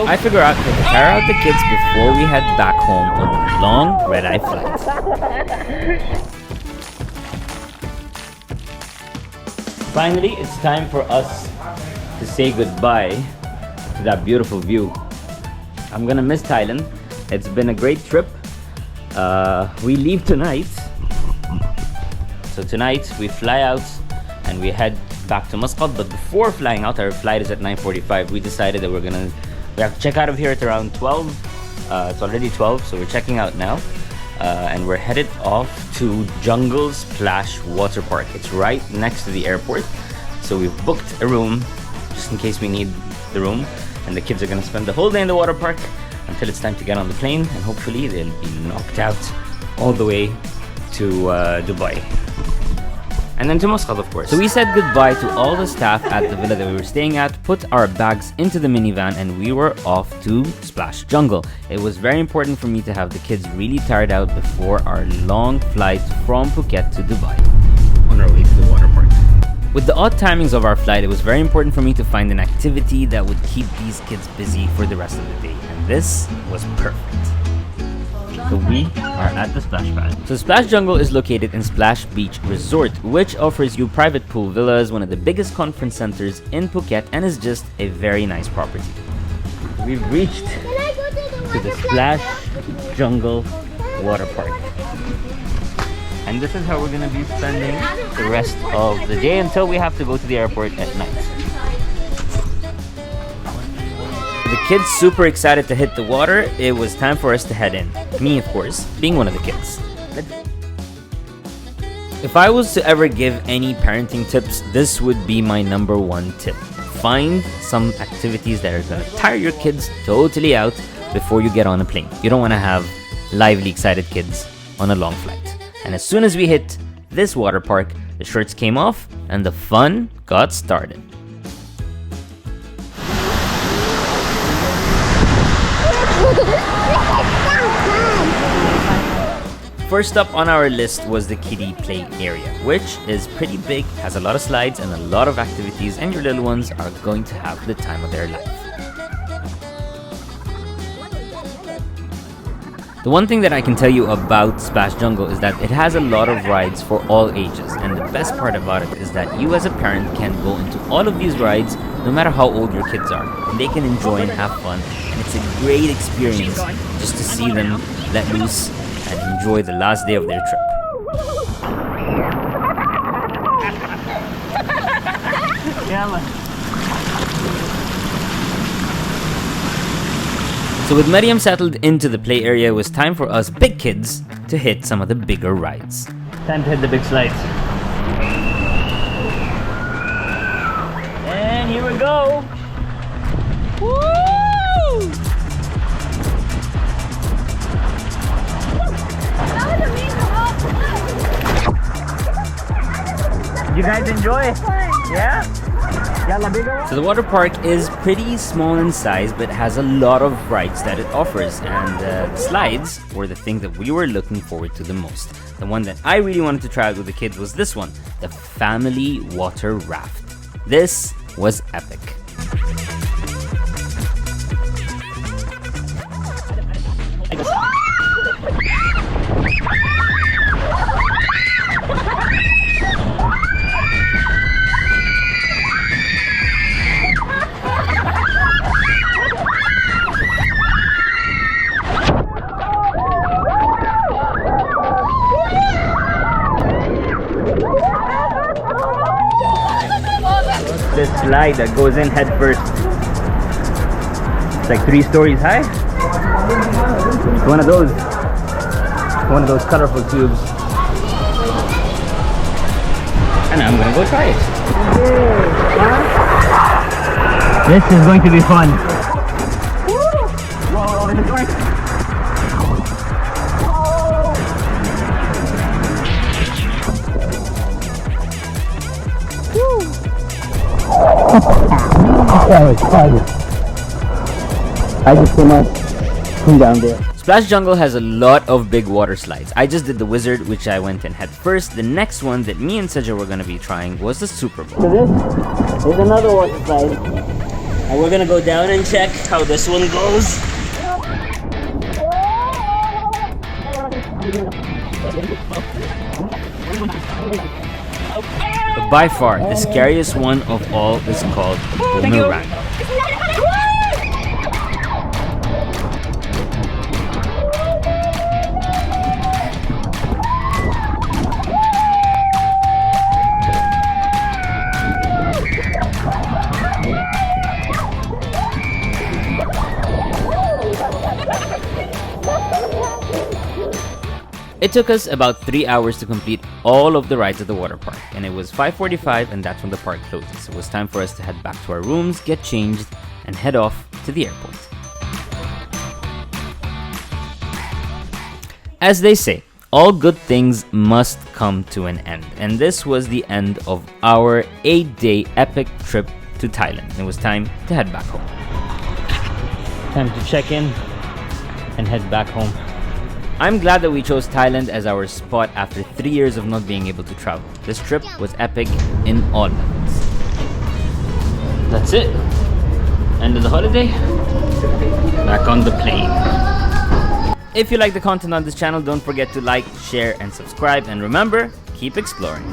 I figure out how to tire out the kids before we head back home on a long red-eye flight. Finally, it's time for us to say goodbye to that beautiful view. I'm gonna miss Thailand. It's been a great trip. We leave tonight. So tonight we fly out and we head back to Muscat. But before flying out, our flight is at 9:45. We decided that we have to check out of here at around 12. It's already 12, so we're checking out now. And we're headed off to Jungle Splash Water Park. It's right next to the airport. So we've booked a room just in case we need the room. And the kids are gonna spend the whole day in the water park until it's time to get on the plane. And hopefully they'll be knocked out all the way to Dubai. And then to Muscat, of course. So we said goodbye to all the staff at the villa that we were staying at, put our bags into the minivan, and we were off to Splash Jungle. It was very important for me to have the kids really tired out before our long flight from Phuket to Dubai on our way to the water park. With the odd timings of our flight, it was very important for me to find an activity that would keep these kids busy for the rest of the day. And this was perfect. So we are at the splash pad. So Splash Jungle is located in Splash Beach Resort, which offers you private pool villas, one of the biggest conference centers in Phuket, and is just a very nice property. We've reached to the Splash Jungle Water Park. And this is how we're gonna be spending the rest of the day until we have to go to the airport at night. The kids super excited to hit the water. It was time for us to head in. Me, of course, being one of the kids. If I was to ever give any parenting tips, this would be my number one tip. Find some activities that are gonna tire your kids totally out before you get on a plane. You don't wanna have lively, excited kids on a long flight. And as soon as we hit this water park, the shirts came off and the fun got started. First up on our list was the kiddie play area, which is pretty big, has a lot of slides and a lot of activities, and your little ones are going to have the time of their life. The one thing that I can tell you about Splash Jungle is that it has a lot of rides for all ages, and the best part about it is that you as a parent can go into all of these rides no matter how old your kids are, and they can enjoy and have fun, and it's a great experience just to see them let loose and enjoy the last day of their trip. So with Mariam settled into the play area, it was time for us big kids to hit some of the bigger rides. Time to hit the big slides. And here we go! Woo! Did you guys enjoy? Yeah? So the water park is pretty small in size, but has a lot of rides that it offers, and the slides were the thing that we were looking forward to the most. The one that I really wanted to try out with the kids was this one, the family water raft. This was epic. This slide that goes in head first. It's like 3 stories high. It's one of those colorful tubes. And I'm gonna go try it. This is going to be fun. That was fun. I just came up from down there. Splash Jungle has a lot of big water slides. I just did the Wizard, which I went in head first. The next one that me and Saja were going to be trying was the Super Bowl. So this is another water slide. And we're gonna go down and check how this one goes. But by far, the scariest one of all is called boomerang. It took us about 3 hours to complete all of the rides at the water park, and it was 5:45 and that's when the park closes. It was time for us to head back to our rooms, get changed, and head off to the airport. As they say, all good things must come to an end, and this was the end of our 8-day epic trip to Thailand. It was time to head back home. Time to check in and head back home. I'm glad that we chose Thailand as our spot after 3 years of not being able to travel. This trip was epic in all levels. That's it. End of the holiday. Back on the plane. If you like the content on this channel, don't forget to like, share, and subscribe. And remember, keep exploring.